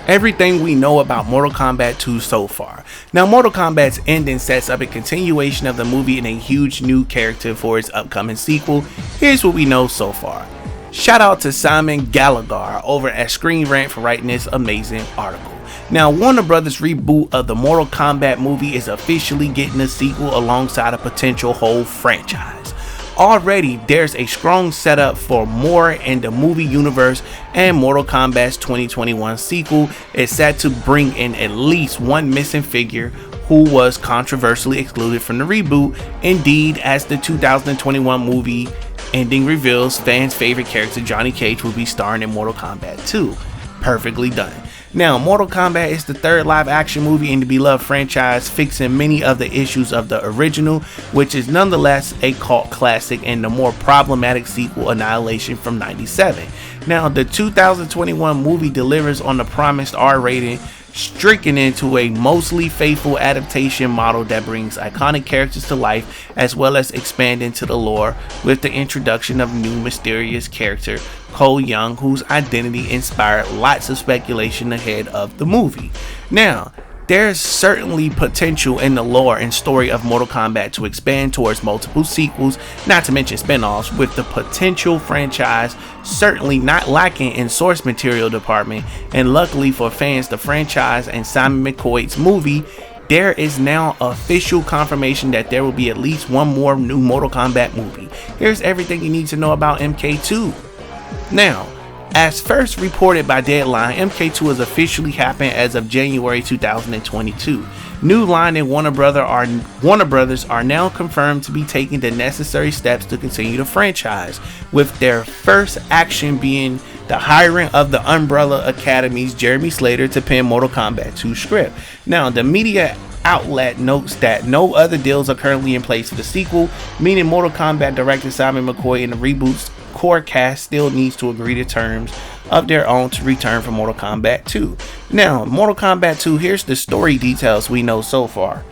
everything we know about Mortal Kombat 2 so far. Now, Mortal Kombat's ending sets up a continuation of the movie and a huge new character for its upcoming sequel. Here's what we know so far. Shout out to Simon Gallagher over at Screen Rant for writing this amazing article. Now, Warner Brothers' reboot of the Mortal Kombat movie is officially getting a sequel alongside a potential whole franchise. Already, there's a strong setup for more in the movie universe, and Mortal Kombat's 2021 sequel is set to bring in at least one missing figure who was controversially excluded from the reboot. Indeed, as the 2021 movie ending reveals, fans' favorite character Johnny Cage will be starring in Mortal Kombat 2. Perfectly done. Now, Mortal Kombat is the third live action movie in the beloved franchise, fixing many of the issues of the original, which is nonetheless a cult classic, and the more problematic sequel, Annihilation, from '97. Now, the 2021 movie delivers on the promised R rating, stricken into a mostly faithful adaptation model that brings iconic characters to life, as well as expanding to the lore with the introduction of new mysterious character Cole Young, whose identity inspired lots of speculation ahead of the movie. Now, there's certainly potential in the lore and story of Mortal Kombat to expand towards multiple sequels, not to mention spin-offs, with the potential franchise certainly not lacking in source material department. And luckily for fans, the franchise and Simon McCoy's movie, there is now official confirmation that there will be at least one more new Mortal Kombat movie. Here's everything you need to know about MK2. Now, as first reported by Deadline, MK2 has officially happened as of January 2022. New Line and Warner Brothers are now confirmed to be taking the necessary steps to continue the franchise, with their first action being the hiring of the Umbrella Academy's Jeremy Slater to pen Mortal Kombat 2 script. Now, the media outlet notes that no other deals are currently in place for the sequel, meaning Mortal Kombat director Simon McCoy and the reboot's core cast still needs to agree to terms of their own to return for Mortal Kombat 2. Now, Mortal Kombat 2, here's the story details we know so far.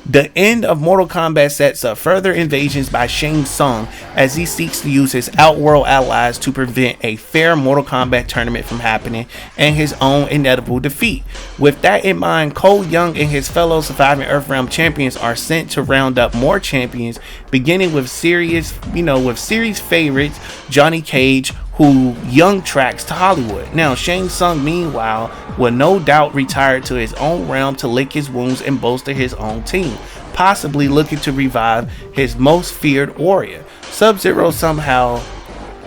The end of Mortal Kombat sets up further invasions by Shang Tsung as he seeks to use his Outworld allies to prevent a fair Mortal Kombat tournament from happening and his own inevitable defeat. With that in mind, Cole Young and his fellow surviving Earthrealm champions are sent to round up more champions, beginning with series favorites Johnny Cage, who Young tracks to Hollywood. Now, Shang Tsung, meanwhile, will no doubt retire to his own realm to lick his wounds and bolster his own team, possibly looking to revive his most feared warrior, Sub-Zero. Somehow,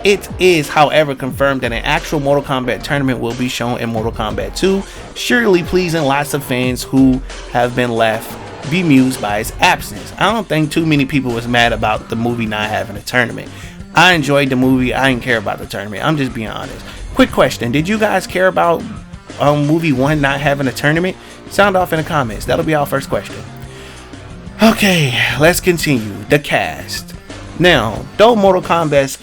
it is, however, confirmed that an actual Mortal Kombat tournament will be shown in Mortal Kombat 2, surely pleasing lots of fans who have been left bemused by its absence. I don't think too many people was mad about the movie not having a tournament. I enjoyed the movie. I didn't care about the tournament. I'm just being honest. Quick question. Did you guys care about movie 1 not having a tournament? Sound off in the comments. That'll be our first question. Okay, let's continue. The cast. Now, though Mortal Kombat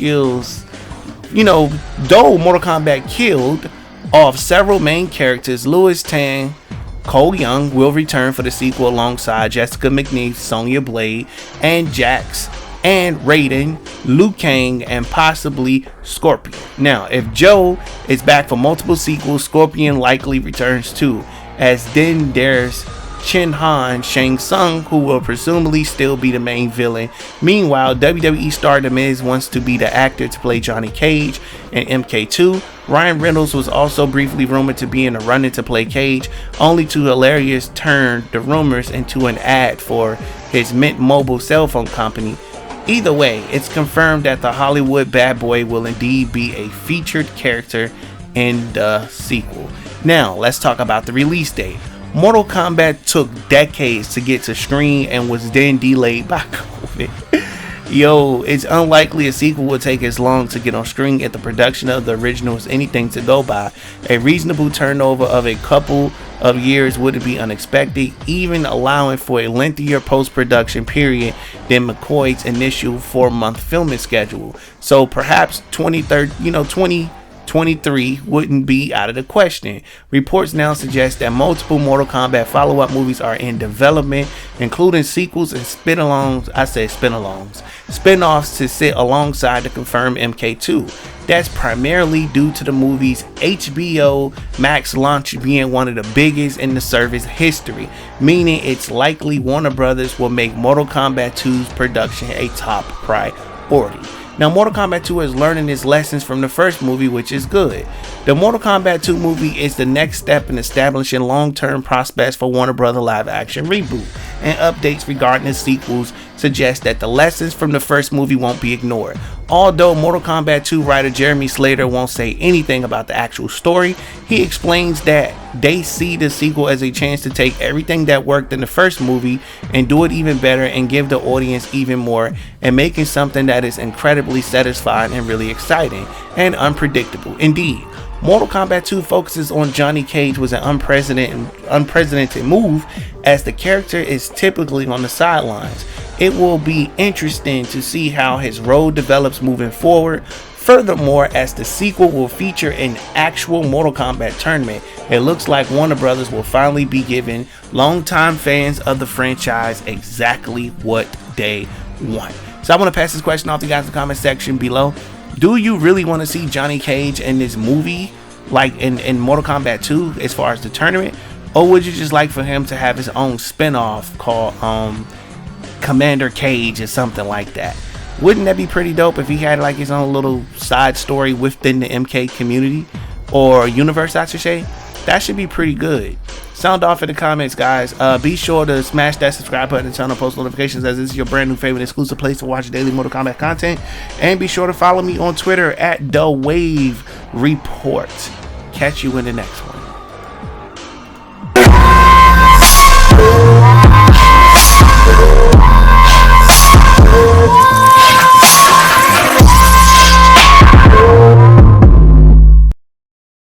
killed off several main characters, Louis Tan, Cole Young will return for the sequel alongside Jessica McNeef, Sonya Blade, and Jax, and Raiden, Liu Kang, and possibly Scorpion. Now, if Joe is back for multiple sequels, Scorpion likely returns too, as then there's Shin Han, Shang Tsung, who will presumably still be the main villain. Meanwhile, WWE star The Miz wants to be the actor to play Johnny Cage in MK2. Ryan Reynolds was also briefly rumored to be in the running to play Cage, only to hilarious turn the rumors into an ad for his Mint Mobile cell phone company. Either way, it's confirmed that the Hollywood bad boy will indeed be a featured character in the sequel. Now, let's talk about the release date. Mortal Kombat took decades to get to screen and was then delayed by COVID. Yo, it's unlikely a sequel will take as long to get on screen if the production of the original is anything to go by. A reasonable turnover of a couple of years wouldn't be unexpected, even allowing for a lengthier post-production period than McCoy's initial 4-month filming schedule. So perhaps 2023 23 wouldn't be out of the question. Reports now suggest that multiple Mortal Kombat follow-up movies are in development, including sequels and spin-offs to sit alongside the confirmed MK2. That's primarily due to the movie's HBO Max launch being one of the biggest in the service history, meaning it's likely Warner Brothers will make Mortal Kombat 2's production a top priority. Now, Mortal Kombat 2 is learning its lessons from the first movie, which is good. The Mortal Kombat 2 movie is the next step in establishing long-term prospects for Warner Bros. Live-action reboot, and updates regarding the sequels suggest that the lessons from the first movie won't be ignored. Although Mortal Kombat 2 writer Jeremy Slater won't say anything about the actual story, he explains that they see the sequel as a chance to take everything that worked in the first movie and do it even better and give the audience even more, and making something that is incredibly satisfying and really exciting and unpredictable. Indeed, Mortal Kombat 2 focuses on Johnny Cage was an unprecedented move, as the character is typically on the sidelines. It will be interesting to see how his role develops moving forward. Furthermore, as the sequel will feature an actual Mortal Kombat tournament, it looks like Warner Brothers will finally be giving longtime fans of the franchise exactly what they want. So I want to pass this question off to you guys in the comment section below. Do you really want to see Johnny Cage in this movie, like in Mortal Kombat 2, as far as the tournament? Or would you just like for him to have his own spin-off called Commander Cage or something like that? Wouldn't that be pretty dope if he had like his own little side story within the MK community or universe, I should say? That should be pretty good. Sound off in the comments, guys. Be sure to smash that subscribe button and turn on post notifications, as this is your brand new favorite exclusive place to watch daily Mortal Kombat content. And be sure to follow me on Twitter at The Wave Report. Catch you in the next one.